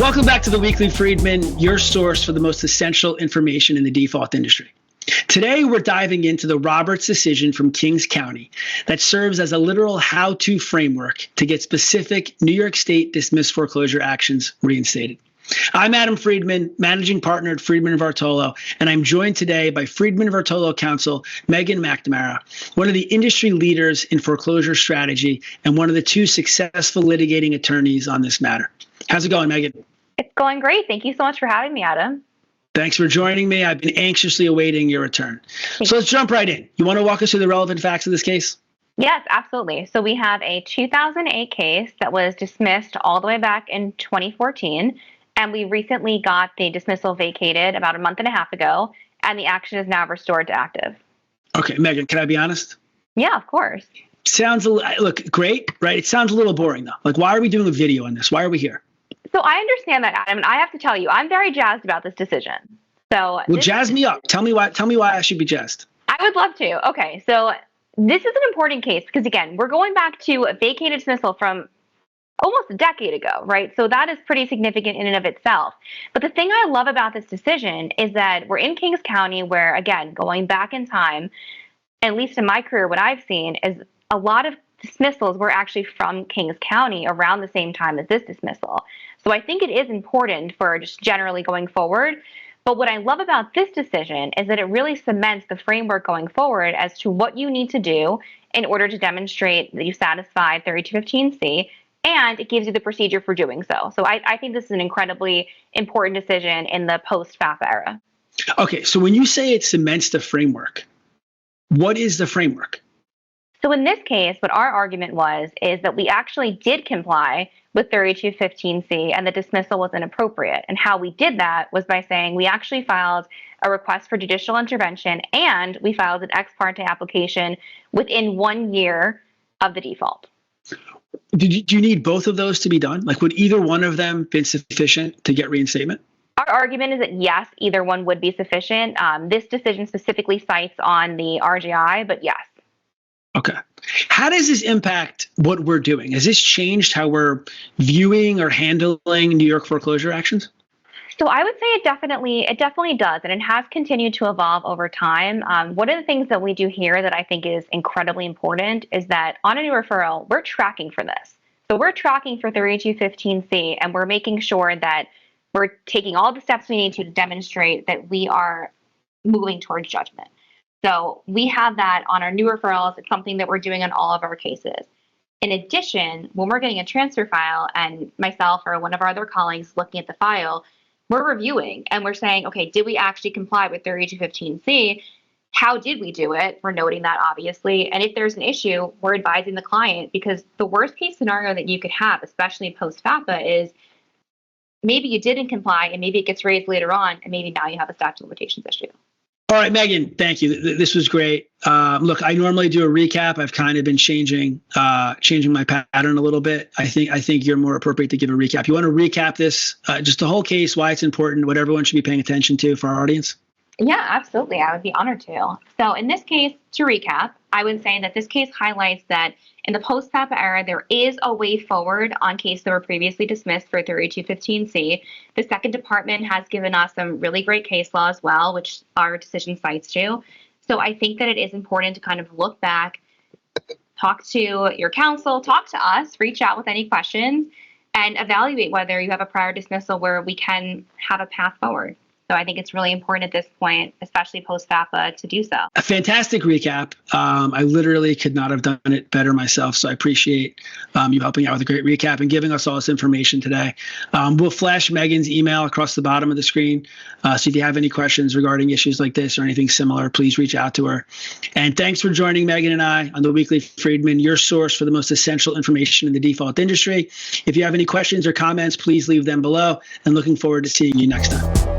Welcome back to the Weekly Friedman, your source for the most essential information in the default industry. Today, we're diving into the Roberts decision from Kings County that serves as a literal how-to framework to get specific New York State dismissed foreclosure actions reinstated. I'm Adam Friedman, managing partner at Friedman & Vartolo, and I'm joined today by Friedman & Vartolo counsel Megan McNamara, one of the industry leaders in foreclosure strategy and one of the two successful litigating attorneys on this matter. How's it going, Megan? It's going great. Thank you so much for having me, Adam. Thanks for joining me. I've been anxiously awaiting your return. So let's jump right in. You want to walk us through the relevant facts of this case? Yes, absolutely. So we have a 2008 case that was dismissed all the way back in 2014, and we recently got the dismissal vacated about a month and a half ago, and the action is now restored to active. Okay, Megan, can I be honest? Yeah, of course. Look, great, right? It sounds a little boring, though. Like, why are we doing a video on this? Why are we here? So I understand that, Adam, and I have to tell you, I'm very jazzed about this decision. Well, jazz me up. Tell me why I should be jazzed. I would love to. Okay, so this is an important case because, again, we're going back to a vacated dismissal from almost a decade ago, right? So that is pretty significant in and of itself. But the thing I love about this decision is that we're in Kings County where, again, going back in time, at least in my career, what I've seen is a lot of dismissals were actually from Kings County around the same time as this dismissal. So I think it is important for just generally going forward. But what I love about this decision is that it really cements the framework going forward as to what you need to do in order to demonstrate that you satisfy 3215C, and it gives you the procedure for doing so. So I think this is an incredibly important decision in the post-FAFA era. Okay, so when you say it cements the framework, what is the framework? So in this case, what our argument is that we actually did comply with 3215C and the dismissal was inappropriate. And how we did that was by saying we actually filed a request for judicial intervention and we filed an ex parte application within 1 year of the default. Do you need both of those to be done? Like, would either one of them been sufficient to get reinstatement? Our argument is that yes, either one would be sufficient. This decision specifically cites on the RGI, but yes. Okay. How does this impact what we're doing? Has this changed how we're viewing or handling New York foreclosure actions? So I would say it definitely does, and it has continued to evolve over time. One of the things that we do here that I think is incredibly important is that on a new referral, we're tracking for this. So we're tracking for 3215C, and we're making sure that we're taking all the steps we need to demonstrate that we are moving towards judgment. So we have that on our new referrals. It's something that we're doing on all of our cases. In addition, when we're getting a transfer file and myself or one of our other colleagues looking at the file, we're reviewing and we're saying, okay, did we actually comply with 3215C? How did we do it? We're noting that, obviously. And if there's an issue, we're advising the client, because the worst case scenario that you could have, especially post-FAFA, is maybe you didn't comply and maybe it gets raised later on and maybe now you have a statute of limitations issue. All right, Megan, thank you. This was great. Look, I normally do a recap. I've kind of been changing my pattern a little bit. I think you're more appropriate to give a recap. You want to recap this, just the whole case, why it's important, what everyone should be paying attention to for our audience? Yeah, absolutely. I would be honored to. So in this case, to recap, I would say that this case highlights that in the post-FAFA era, there is a way forward on cases that were previously dismissed for 3215C. The Second Department has given us some really great case law as well, which our decision cites to. So I think that it is important to kind of look back, talk to your counsel, talk to us, reach out with any questions, and evaluate whether you have a prior dismissal where we can have a path forward. So I think it's really important at this point, especially post-FAFA, to do so. A fantastic recap. I literally could not have done it better myself. So I appreciate you helping out with a great recap and giving us all this information today. We'll flash Megan's email across the bottom of the screen. So if you have any questions regarding issues like this or anything similar, please reach out to her. And thanks for joining Megan and I on the Weekly Friedman, your source for the most essential information in the default industry. If you have any questions or comments, please leave them below. And looking forward to seeing you next time.